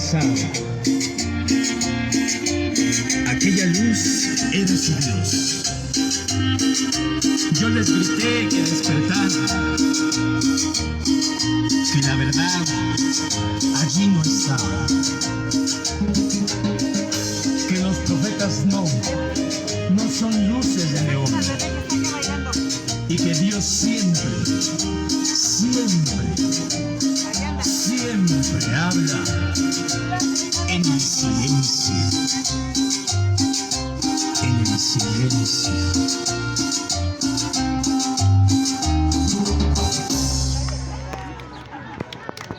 pasaba. Aquella luz era su Dios. Yo les grité que despertaran, que la verdad allí no estaba, que los profetas no son luces de neón, y que Dios siempre habla en el silencio, en el silencio.